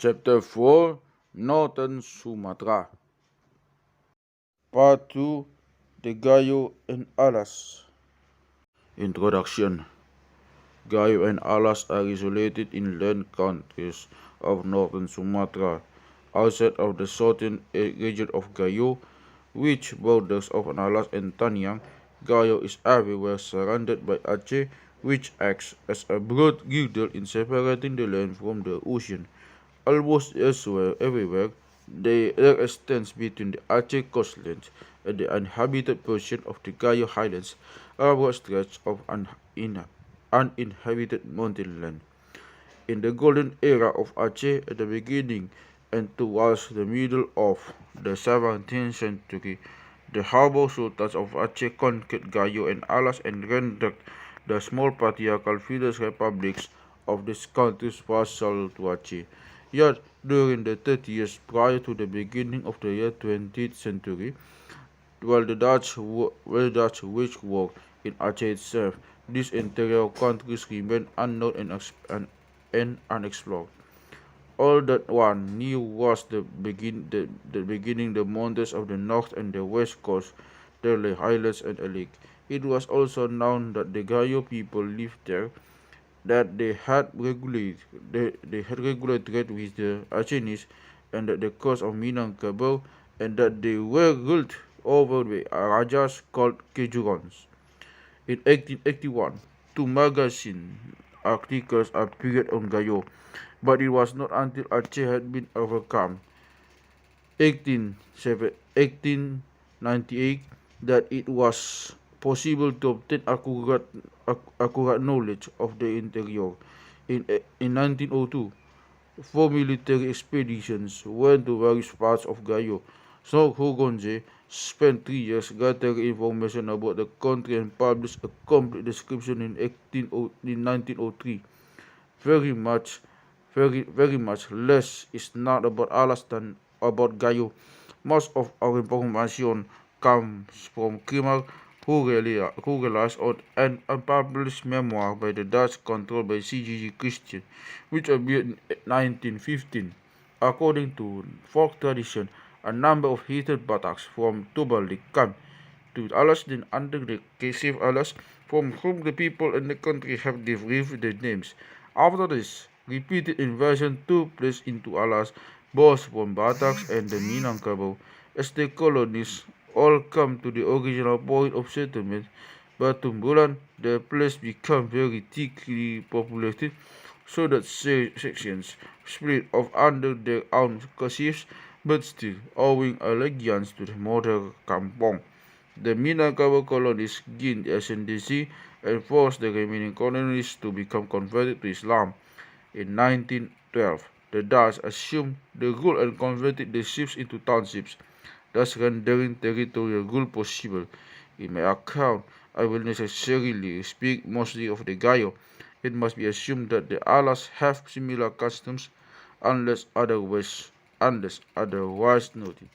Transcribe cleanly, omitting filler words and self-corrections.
Chapter 4 Northern Sumatra. Part 2 The Gayo and Alas. Introduction. Gayo and Alas are isolated inland countries of northern Sumatra, outside of the southern region of Gayo, which borders of Alas and Tanyang. Gayo is everywhere surrounded by Aceh, which acts as a broad girdle in separating the land from the ocean. Almost everywhere, there extends between the Aceh coastlands and the uninhabited portion of the Gayo Highlands a broad stretch of uninhabited mountain land. In the golden era of Aceh at the beginning and towards the middle of the 17th century, the Harbour Sultans of Aceh conquered Gayo and Alas and rendered the small patriarchal feudal republics of these countries vassal to Aceh. Yet, during the 30 years prior to the beginning of the year 20th century, while the Dutch waged war in Aceh itself, these interior countries remained unknown and unexplored. All that one knew was the beginning, the mountains of the north and the west coast, the highlands and a lake. It was also known that the Gayo people lived there, that they had regular trade with the Acehnese and at the coast of Minangkabau, and that they were ruled over by rajas called kejurons. In 1881, two magazine articles appeared on Gayo, but it was not until Aceh had been overcome, 1898, that it was possible to obtain accurate knowledge of the interior. In 1902, four military expeditions went to various parts of Gayo. So Hugonje spent 3 years gathering information about the country and published a complete description in 1903. Very much less is known about Alas than about Gayo. Most of our information comes from Kemal, who relies on an unpublished memoir by the Dutch controlled by C.G.G. Christian, which appeared in 1915. According to folk tradition, a number of heathen Bataks from Tubalik came to Alas then under the Kesef Alas, from whom the people in the country have derived their names. After this, repeated invasion took place into Alas, both from Bataks and the Minangkabau, as the colonies all come to the original point of settlement. Batumbulan, the place became very thickly populated, so that sections split off under their own chiefs, but still owing allegiance to the modern Kampong. The Minangkabau colonies gained ascendancy and forced the remaining colonies to become converted to Islam. In 1912, the Dutch assumed the rule and converted the ships into townships, thus rendering territorial rule possible. In my account, I will necessarily speak mostly of the Gayo. It must be assumed that the Alas have similar customs unless otherwise noted.